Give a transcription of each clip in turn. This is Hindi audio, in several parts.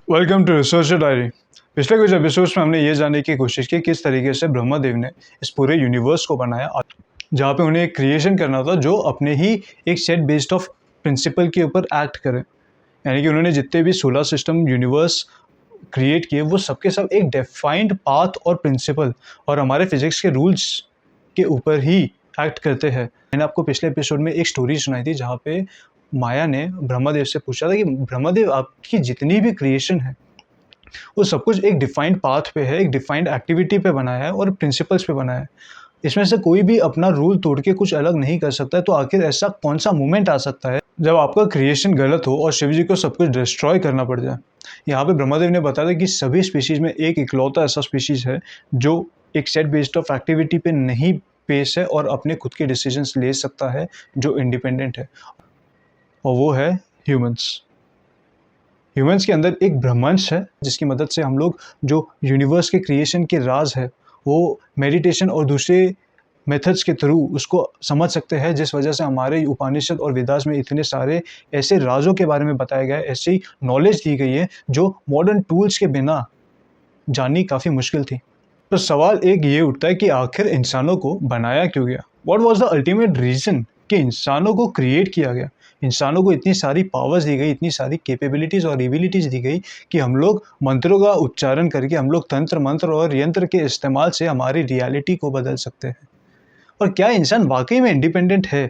Welcome to researcher diary. पिछले कुछ एपिसोड्स में हमने ये जानने की कोशिश की किस तरीके से ब्रह्मा देव ने इस पूरे यूनिवर्स को बनाया, जहाँ पे उन्हें एक क्रिएशन करना था जो अपने ही एक सेट बेस्ड ऑफ प्रिंसिपल के ऊपर एक्ट करे। यानी कि उन्होंने जितने भी सोलर सिस्टम यूनिवर्स क्रिएट किए वो सबके सब एक डिफाइंड पाथ और प्रिंसिपल और हमारे फिजिक्स के रूल्स के ऊपर ही एक्ट करते हैं। मैंने आपको पिछले एपिसोड में एक स्टोरी सुनाई थी जहाँ पे माया ने ब्रह्मदेव से पूछा था कि ब्रह्मदेव आपकी जितनी भी क्रिएशन है वो सब कुछ एक डिफाइंड पाथ पे है, एक डिफाइंड एक्टिविटी पे बनाया है और प्रिंसिपल्स पे बनाया है। इसमें से कोई भी अपना रूल तोड़ के कुछ अलग नहीं कर सकता है। तो आखिर ऐसा कौन सा मोमेंट आ सकता है जब आपका क्रिएशन गलत हो और शिव जी को सब कुछ डिस्ट्रॉय करना पड़ जाए। यहाँ पे ब्रह्मदेव ने बताया कि सभी स्पीशीज़ में एक इकलौता ऐसा स्पीशीज़ है जो एक सेट बेस्ड ऑफ एक्टिविटी पे नहीं पेश है और अपने खुद के डिसीजंस ले सकता है, जो इंडिपेंडेंट है, और वो है ह्यूमंस। ह्यूमंस के अंदर एक ब्रह्मांश है जिसकी मदद से हम लोग जो यूनिवर्स के क्रिएशन के राज है वो मेडिटेशन और दूसरे मेथड्स के थ्रू उसको समझ सकते हैं, जिस वजह से हमारे उपनिषद और वेदास में इतने सारे ऐसे राजों के बारे में बताया गया है, ऐसी नॉलेज दी गई है जो मॉडर्न टूल्स के बिना जाननी काफ़ी मुश्किल थी। तो सवाल एक ये उठता है कि आखिर इंसानों को बनाया क्यों गया? What was the ultimate reason कि इंसानों को क्रिएट किया गया? इंसानों को इतनी सारी पावर्स दी गई, इतनी सारी कैपेबिलिटीज़ और एबिलिटीज़ दी गई कि हम लोग मंत्रों का उच्चारण करके, हम लोग तंत्र मंत्र और यंत्र के इस्तेमाल से हमारी रियलिटी को बदल सकते हैं। और क्या इंसान वाकई में इंडिपेंडेंट है?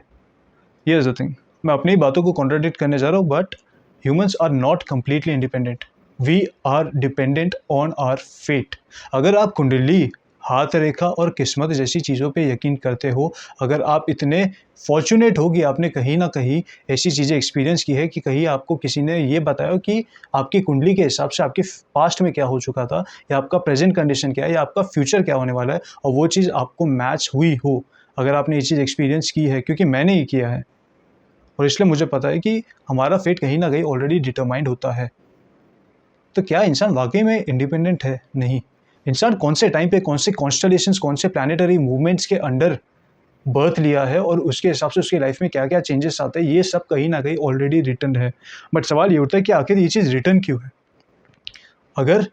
हियर्स द थिंग, मैं अपनी बातों को कॉन्ट्राडिक्ट करने जा रहा हूँ, but humans are not completely independent. We are dependent on our fate. अगर आप कुंडली, हाथ रेखा और किस्मत जैसी चीज़ों पे यकीन करते हो, अगर आप इतने फॉर्चुनेट हो कि आपने कहीं ना कहीं ऐसी चीज़ें एक्सपीरियंस की है कि कहीं आपको किसी ने ये बताया कि आपकी कुंडली के हिसाब से आपके पास्ट में क्या हो चुका था, या आपका प्रेजेंट कंडीशन क्या है, या आपका फ्यूचर क्या होने वाला है, और वो चीज़ आपको मैच हुई हो, अगर आपने ये चीज़ एक्सपीरियंस की है, क्योंकि मैंने ही किया है और इसलिए मुझे पता है कि हमारा फेट कहीं ना कहीं ऑलरेडी डिटरमाइंड होता है। तो क्या इंसान वाकई में इंडिपेंडेंट है? नहीं। इंसान कौन से टाइम पे, कौन से कॉन्स्टलेशंस, कौन से प्लानिटरी मूवमेंट्स के अंडर बर्थ लिया है और उसके हिसाब से उसकी लाइफ में क्या क्या चेंजेस आते हैं, ये सब कहीं ना कहीं ऑलरेडी रिटन है। बट सवाल ये उठता है कि आखिर ये चीज़ रिटन क्यों है? अगर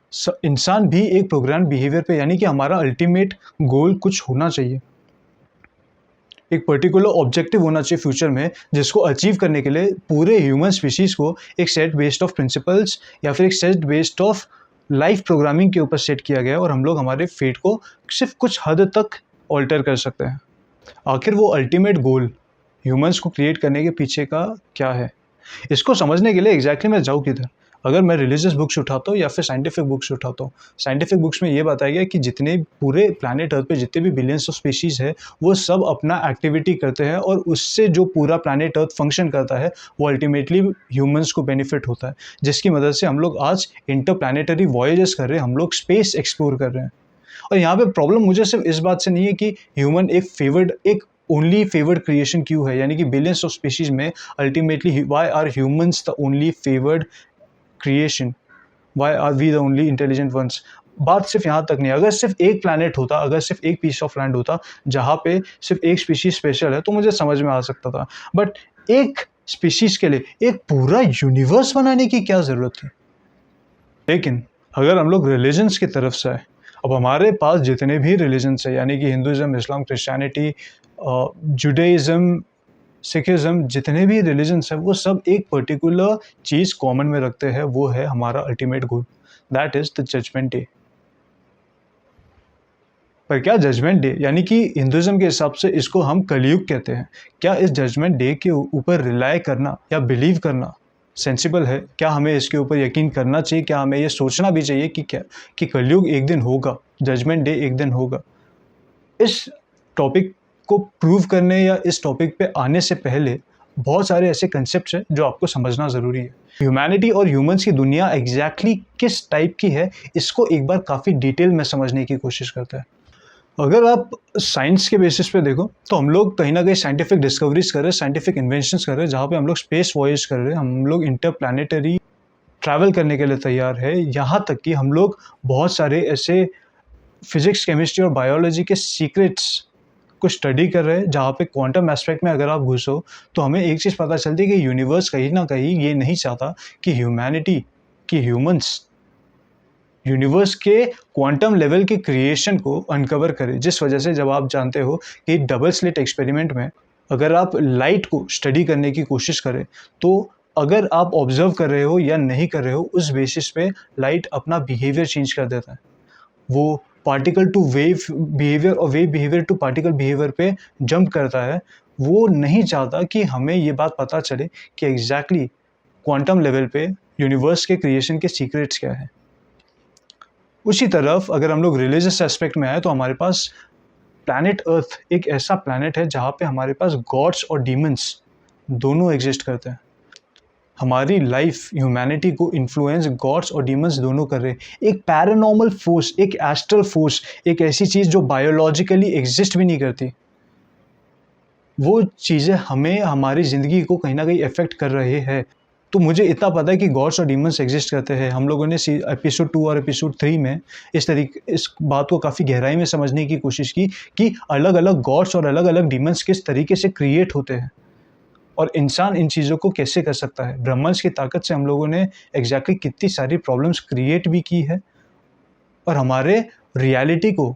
इंसान भी एक प्रोग्राम बिहेवियर पे, यानी कि हमारा अल्टीमेट गोल कुछ होना चाहिए, एक पर्टिकुलर ऑब्जेक्टिव होना चाहिए फ्यूचर में, जिसको अचीव करने के लिए पूरे ह्यूमन स्पीशीज़ को एक सेट बेस्ड ऑफ प्रिंसिपल्स या फिर एक set based of life programming के ऊपर सेट किया गया है, और हम लोग हमारे फेट को सिर्फ कुछ हद तक ऑल्टर कर सकते हैं। आखिर वो अल्टीमेट गोल ह्यूमंस को क्रिएट करने के पीछे का क्या है? इसको समझने के लिए एग्जैक्टली मैं जाऊँ किधर? अगर मैं रिलीजियस बुक्स उठाता हूँ या फिर साइंटिफिक बुक्स उठाता हूँ, साइंटिफिक बुक्स में ये बताया गया कि जितने पूरे प्लैनेट अर्थ पे जितने भी बिलियंस ऑफ स्पीशीज़ है वो सब अपना एक्टिविटी करते हैं, और उससे जो पूरा प्लैनेट अर्थ फंक्शन करता है वो अल्टीमेटली ह्यूमंस को बेनिफिट होता है, जिसकी मदद से हम लोग आज इंटरप्लैनेटरी वॉयजेस कर रहे हैं, हम लोग स्पेस एक्सप्लोर कर रहे हैं। और यहाँ पे प्रॉब्लम मुझे सिर्फ इस बात से नहीं है कि ह्यूमन एक ओनली फेवर्ड क्रिएशन क्यों है, यानी कि बिलियंस ऑफ स्पीशीज में ultimately why are humans the only favoured creation, why are we the only intelligent ones. बात सिर्फ यहाँ तक नहीं। अगर सिर्फ एक प्लैनेट होता, अगर सिर्फ एक पीस ऑफ लैंड होता जहाँ पे सिर्फ एक स्पीशीज स्पेशल है, तो मुझे समझ में आ सकता था, बट एक स्पीशीज के लिए एक पूरा यूनिवर्स बनाने की क्या ज़रूरत थी? लेकिन अगर हम लोग रिलीजन्स की तरफ से आए, अब हमारे पास जितने भी रिलीजन्स है, यानी कि हिंदुज़म, इस्लाम, क्रिश्चियनिटी, जुडाइज़म, सिखिज़म, जितने भी रिलीजन्स हैं वो सब एक पर्टिकुलर चीज़ कॉमन में रखते हैं, वो है हमारा ultimate goal, that is the judgment day. पर क्या जजमेंट डे, यानी कि हिंदुज़म के हिसाब से इसको हम कलयुग कहते हैं, क्या इस जजमेंट डे के ऊपर रिलाय करना या बिलीव करना सेंसिबल है? क्या हमें इसके ऊपर यकीन करना चाहिए? क्या हमें ये सोचना भी चाहिए कि कलयुग एक दिन होगा, जजमेंट डे एक दिन होगा? इस टॉपिक को प्रूव करने या इस टॉपिक पे आने से पहले बहुत सारे ऐसे कंसेप्ट्स हैं जो आपको समझना ज़रूरी है। ह्यूमैनिटी और ह्यूमंस की दुनिया एग्जैक्टली किस टाइप की है, इसको एक बार काफ़ी डिटेल में समझने की कोशिश करते हैं। अगर आप साइंस के बेसिस पे देखो तो हम लोग कहीं ना कहीं साइंटिफिक डिस्कवरीज कर रहे हैं, साइंटिफिक इन्वेंशंस कर रहे हैं, जहाँ पे हम लोग स्पेस वॉयेज कर रहे हैं, हम लोग इंटरप्लैनेटरी ट्रैवल करने के लिए तैयार है। यहाँ तक कि हम लोग बहुत सारे ऐसे फिजिक्स, केमिस्ट्री और बायोलॉजी के सीक्रेट्स को स्टडी कर रहे हैं, जहाँ पे क्वांटम एस्पेक्ट में अगर आप घुसो तो हमें एक चीज़ पता चलती है कि यूनिवर्स कहीं ना कहीं ये नहीं चाहता कि ह्यूमैनिटी, कि ह्यूमंस यूनिवर्स के क्वांटम लेवल के क्रिएशन को अनकवर करे, जिस वजह से जब आप जानते हो कि डबल स्लिट एक्सपेरिमेंट में अगर आप लाइट को स्टडी करने की कोशिश करें तो अगर आप ऑब्जर्व कर रहे हो या नहीं कर रहे हो उस बेसिस पे लाइट अपना बिहेवियर चेंज कर देता है। वो पार्टिकल टू वेव बिहेवियर और wave behaviour to particle behaviour पे जंप करता है। वो नहीं चाहता कि हमें ये बात पता चले कि एग्जैक्टली क्वांटम लेवल पे यूनिवर्स के क्रिएशन के सीक्रेट्स क्या है। उसी तरफ अगर हम लोग रिलीजियस एस्पेक्ट में आए तो हमारे पास प्लैनेट अर्थ एक ऐसा प्लैनेट है जहाँ पे हमारे पास गॉड्स और डीमंस दोनों एग्जिस्ट करते हैं। हमारी लाइफ ह्यूमैनिटी को इन्फ्लुएंस गॉड्स और डीमंस दोनों कर रहे हैं। एक पैरानॉर्मल फोर्स, एक एस्ट्रल फोर्स, एक ऐसी चीज़ जो बायोलॉजिकली एग्जिस्ट भी नहीं करती, वो चीज़ें हमें हमारी ज़िंदगी को कहीं ना कहीं अफेक्ट कर रहे हैं। तो मुझे इतना पता है कि गॉड्स और डीमंस एग्जिस्ट करते हैं। हम लोगों ने एपिसोड 2 और एपिसोड 3 में इस बात को काफ़ी गहराई में समझने की कोशिश की कि अलग अलग गॉड्स और अलग अलग डीमंस किस तरीके से क्रिएट होते हैं और इंसान इन चीज़ों को कैसे कर सकता है। ब्रह्मांड की ताकत से हम लोगों ने एग्जैक्टली कितनी सारी प्रॉब्लम्स क्रिएट भी की है और हमारे रियलिटी को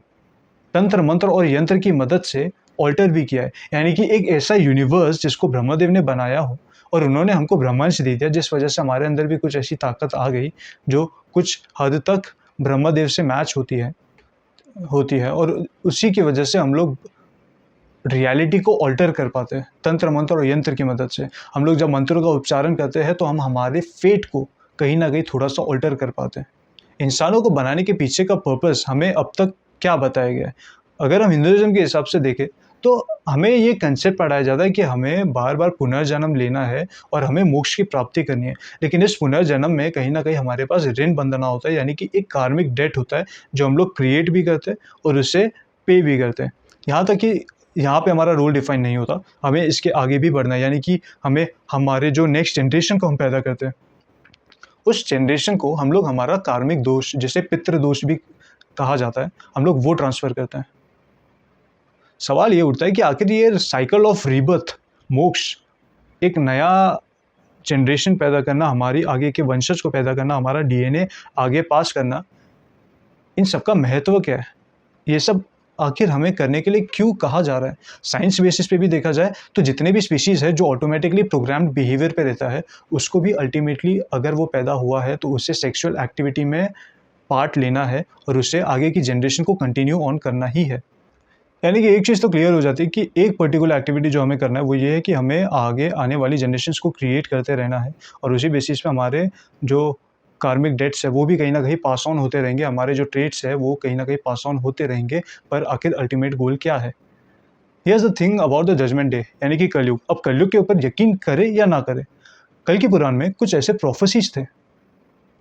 तंत्र मंत्र और यंत्र की मदद से ऑल्टर भी किया है। यानी कि एक ऐसा यूनिवर्स जिसको ब्रह्मदेव ने बनाया हो और उन्होंने हमको ब्रह्मांड दे दिया, जिस वजह से हमारे अंदर भी कुछ ऐसी ताकत आ गई जो कुछ हद तक ब्रह्मदेव से मैच होती है और उसी की वजह से हम लोग रियलिटी को ऑल्टर कर पाते हैं तंत्र मंत्र और यंत्र की मदद से। हम लोग जब मंत्रों का उच्चारण करते हैं तो हम हमारे फेट को कहीं ना कहीं थोड़ा सा ऑल्टर कर पाते हैं। इंसानों को बनाने के पीछे का पर्पस हमें अब तक क्या बताया गया है? अगर हम हिंदुइज्म के हिसाब से देखें तो हमें ये कंसेप्ट पढ़ाया जाता है कि हमें बार बार पुनर्जन्म लेना है और हमें मोक्ष की प्राप्ति करनी है। लेकिन इस पुनर्जन्म में कहीं ना कहीं हमारे पास ऋण बंधना होता है, यानी कि एक कार्मिक डेट होता है जो हम लोग क्रिएट भी करते हैं और उसे पे भी करते हैं। यहाँ तक कि यहाँ पे हमारा रोल डिफाइन नहीं होता, हमें इसके आगे भी बढ़ना है। यानी कि हमें हमारे जो नेक्स्ट जनरेशन को हम पैदा करते हैं उस जनरेशन को हम लोग हमारा कार्मिक दोष, जिसे पितृ दोष भी कहा जाता है, हम लोग वो ट्रांसफ़र करते हैं। सवाल ये उठता है कि आखिर ये साइकिल ऑफ रीबर्थ, मोक्ष, एक नया जनरेशन पैदा करना, हमारी आगे के वंशज को पैदा करना, हमारा डीएनए आगे पास करना, इन सब का महत्व क्या है? ये सब आखिर हमें करने के लिए क्यों कहा जा रहा है? साइंस बेसिस पे भी देखा जाए तो जितने भी स्पीशीज़ है जो ऑटोमेटिकली प्रोग्राम्ड बिहेवियर पे रहता है, उसको भी अल्टीमेटली अगर वो पैदा हुआ है तो उसे सेक्सुअल एक्टिविटी में पार्ट लेना है और उसे आगे की जनरेशन को कंटिन्यू ऑन करना ही है। यानी कि एक चीज़ तो क्लियर हो जाती है कि एक पर्टिकुलर एक्टिविटी जो हमें करना है वो ये है कि हमें आगे आने वाली जनरेशन्स को क्रिएट करते रहना है और उसी बेसिस पे हमारे जो कार्मिक डेट्स है वो भी कहीं ना कहीं पास ऑन होते रहेंगे, हमारे जो ट्रेट्स है वो कहीं ना कहीं पास ऑन होते रहेंगे। पर आखिर अल्टीमेट गोल क्या है? Here's the thing about the judgment day, यानी कि कलयुग। अब कलयुग के ऊपर यकीन करे या ना करे, कल की पुराण में कुछ ऐसे प्रोफेसीज थे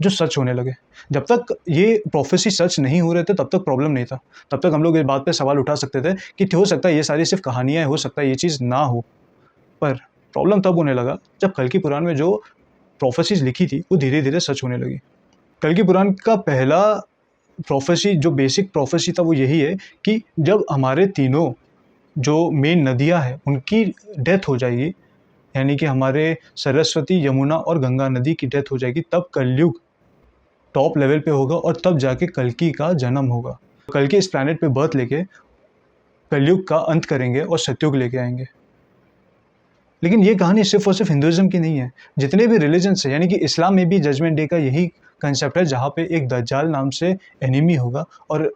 जो सच होने लगे। जब तक ये प्रोफेसी सच नहीं हो रहे थे तब तक प्रॉब्लम नहीं था। तब तक हम लोग इस बात पे सवाल उठा सकते थे कि हो सकता है ये सारी सिर्फ कहानियाँ हैं, हो सकता है ये चीज़ ना हो। पर प्रॉब्लम तब होने लगा जब कल की पुराण में जो प्रोफेसीज लिखी थी वो धीरे धीरे सच होने लगी। कल की पुराण का पहला प्रोफेसी, जो बेसिक प्रोफेसी था, वो यही है कि जब हमारे तीनों जो मेन नदियाँ हैं उनकी डेथ हो जाएगी, यानी कि हमारे सरस्वती, यमुना और गंगा नदी की डेथ हो जाएगी, तब कलयुग टॉप लेवल पे होगा और तब जाके कल्कि का जन्म होगा। कल्कि इस प्लैनेट पे बर्थ लेके कलयुग का अंत करेंगे और सतयुग लेके आएंगे। लेकिन ये कहानी सिर्फ और सिर्फ हिंदुइज्म की नहीं है। जितने भी रिलीजन्स है, यानी कि इस्लाम में भी जजमेंट डे का यही कंसेप्ट है, जहाँ पे एक दज्जाल नाम से एनिमी होगा और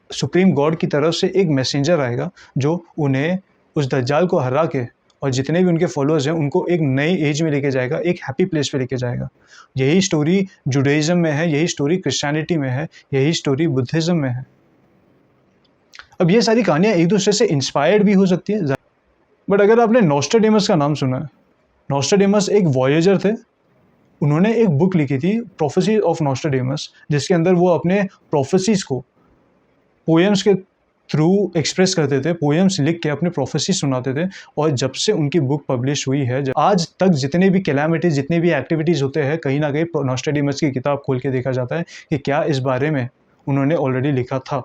सुप्रीम गॉड की तरफ से एक मैसेंजर आएगा जो उन्हें उस दज्जाल को हरा के और जितने भी उनके फॉलोअर्स हैं उनको एक नई एज में लेके जाएगा, एक हैप्पी प्लेस पे लेके जाएगा। यही स्टोरी जुडाइज्म में है, यही स्टोरी क्रिश्चियनिटी में है, यही स्टोरी बुद्धिज्म में है। अब ये सारी कहानियाँ एक दूसरे से इंस्पायर्ड भी हो सकती है, बट अगर आपने नॉस्ट्राडेमस का नाम सुना है, नॉस्ट्राडेमस एक वॉयेजर थे। उन्होंने एक बुक लिखी थी, प्रोफेसी ऑफ नॉस्ट्राडेमस, जिसके अंदर वो अपने प्रोफेसीज को पोएम्स के थ्रू एक्सप्रेस करते थे, पोएम्स लिख के अपने प्रोफेसी सुनाते थे। और जब से उनकी बुक पब्लिश हुई है, आज तक जितने भी कैलामिटीज़, जितने भी एक्टिविटीज़ होते हैं, कहीं ना कहीं नॉस्ट्राडेमस की किताब खोल के देखा जाता है कि क्या इस बारे में उन्होंने ऑलरेडी लिखा था।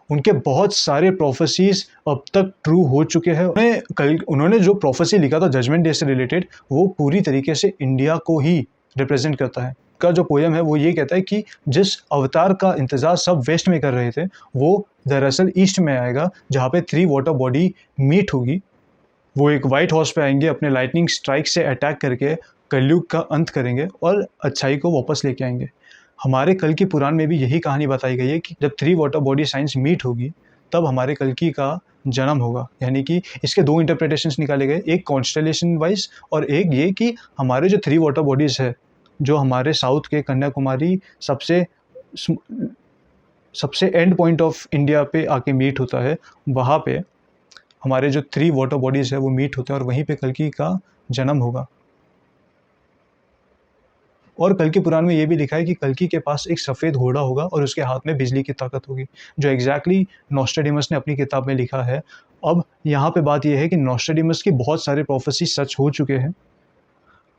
उनके बहुत सारे प्रोफेसीज अब तक ट्रू हो चुके हैं। उन्होंने जो प्रोफेसी लिखा था जजमेंट डे से रिलेटेड, वो पूरी तरीके से इंडिया को ही रिप्रेजेंट करता है। का जो पोएम है वो ये कहता है कि जिस अवतार का इंतज़ार सब वेस्ट में कर रहे थे, वो दरअसल ईस्ट में आएगा, जहाँ पे 3 वाटर बॉडी मीट होगी। वो एक व्हाइट हॉर्स पे आएंगे, अपने लाइटनिंग स्ट्राइक से अटैक करके कलयुग का अंत करेंगे और अच्छाई को वापस लेके आएंगे। हमारे कल की पुराण में भी यही कहानी बताई गई है कि जब 3 वाटर बॉडी साइंस मीट होगी, तब हमारे कल्कि का जन्म होगा। यानी कि इसके 2 इंटरप्रिटेशंस निकाले गए, एक कॉन्स्टेलेशन वाइज और एक ये कि हमारे जो 3 वाटर बॉडीज़ है, जो हमारे साउथ के कन्याकुमारी सबसे एंड पॉइंट ऑफ इंडिया पे आके मीट होता है, वहाँ पे हमारे जो 3 वाटर बॉडीज़ है वो मीट होते हैं और वहीं पे कल्कि का जन्म होगा। और कल्कि पुराण में ये भी लिखा है कि कल्कि के पास एक सफ़ेद घोड़ा होगा और उसके हाथ में बिजली की ताकत होगी, जो एग्जैक्टली नॉस्ट्रेडेमस ने अपनी किताब में लिखा है। अब यहाँ पे बात यह है कि नॉस्ट्रेडेमस की बहुत सारे प्रोफेसी सच हो चुके हैं।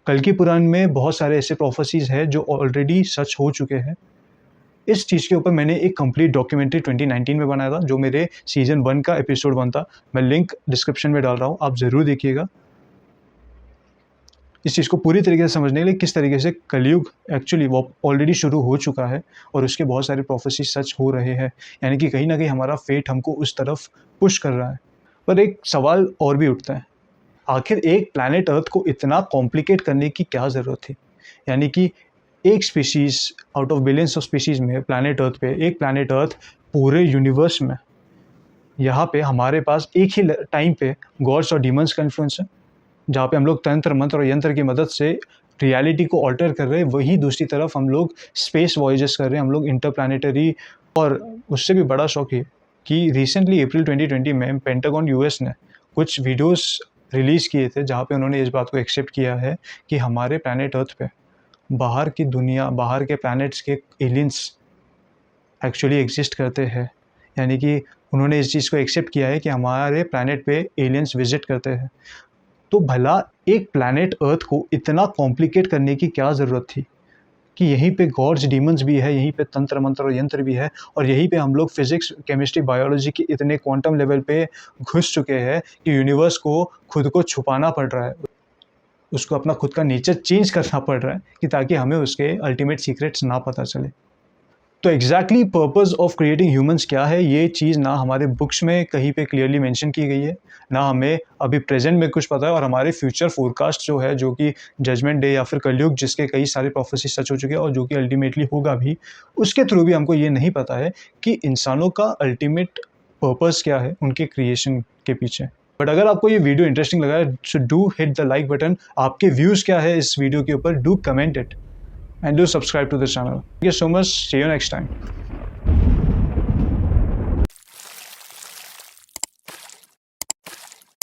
कल्कि पुराण में बहुत सारे ऐसे प्रोफेसीज़ हैं जो ऑलरेडी सच हो चुके हैं। इस चीज़ के ऊपर मैंने एक कंप्लीट डॉक्यूमेंट्री 2019 में बनाया था, जो मेरे सीज़न 1 का एपिसोड 1 था। मैं लिंक डिस्क्रिप्शन में डाल रहा हूँ, आप ज़रूर देखिएगा। इस चीज़ को पूरी तरीके से समझने के लिए किस तरीके से कलयुग एक्चुअली वो ऑलरेडी शुरू हो चुका है और उसके बहुत सारे प्रोफेसी सच हो रहे हैं। यानी कि कहीं न कहीं हमारा फेट हमको उस तरफ पुश कर रहा है। पर एक सवाल और भी उठता है, आखिर एक प्लैनेट अर्थ को इतना कॉम्प्लिकेट करने की क्या ज़रूरत थी? यानी कि एक species out of billions of species में प्लैनेट अर्थ पे, एक प्लैनेट अर्थ पूरे यूनिवर्स में, यहाँ पे हमारे पास एक ही टाइम पे गॉड्स और डीमंस का इन्फ्लुएंस है, जहाँ पे हम लोग तंत्र मंत्र और यंत्र की मदद से रियलिटी को ऑल्टर कर रहे हैं। वहीं दूसरी तरफ हम लोग स्पेस वॉयजेस कर रहे हैं, हम लोग इंटरप्लैनेटरी। और उससे भी बड़ा शौक ये कि रिसेंटली अप्रैल 2020 में पेंटागन यूएस ने कुछ वीडियोस रिलीज़ किए थे, जहाँ पे उन्होंने इस बात को एक्सेप्ट किया है कि हमारे प्लैनेट अर्थ पे बाहर की दुनिया, बाहर के प्लैनेट्स के एलियंस एक्चुअली एग्जिस्ट करते हैं। यानी कि उन्होंने इस चीज़ को एक्सेप्ट किया है कि हमारे प्लैनेट पे एलियंस विजिट करते हैं। तो भला एक प्लैनेट अर्थ को इतना कॉम्प्लिकेट करने की क्या ज़रूरत थी कि यहीं पे गॉड्स डीमंस भी है, यहीं पे तंत्र मंत्र और यंत्र भी है, और यहीं पे हम लोग फिज़िक्स, केमिस्ट्री, बायोलॉजी के इतने क्वांटम लेवल पे घुस चुके हैं कि यूनिवर्स को खुद को छुपाना पड़ रहा है, उसको अपना खुद का नेचर चेंज करना पड़ रहा है कि ताकि हमें उसके अल्टीमेट सीक्रेट्स ना पता चले। तो exactly purpose of creating humans क्या है, ये चीज़ ना हमारे बुक्स में कहीं पे क्लियरली मेंशन की गई है, ना हमें अभी प्रेजेंट में कुछ पता है, और हमारे फ्यूचर फोरकास्ट जो है, जो कि जजमेंट डे या फिर कलयुग जिसके कई सारे प्रोफेसी सच हो चुके हैं और जो कि अल्टीमेटली होगा भी, उसके थ्रू भी हमको ये नहीं पता है कि इंसानों का अल्टीमेट पर्पज़ क्या है उनके क्रिएशन के पीछे। बट अगर आपको ये वीडियो इंटरेस्टिंग लगा है, so do hit the like button. आपके व्यूज़ क्या है इस वीडियो के ऊपर, do comment it and do subscribe to the channel. Thank you so much. See you next time.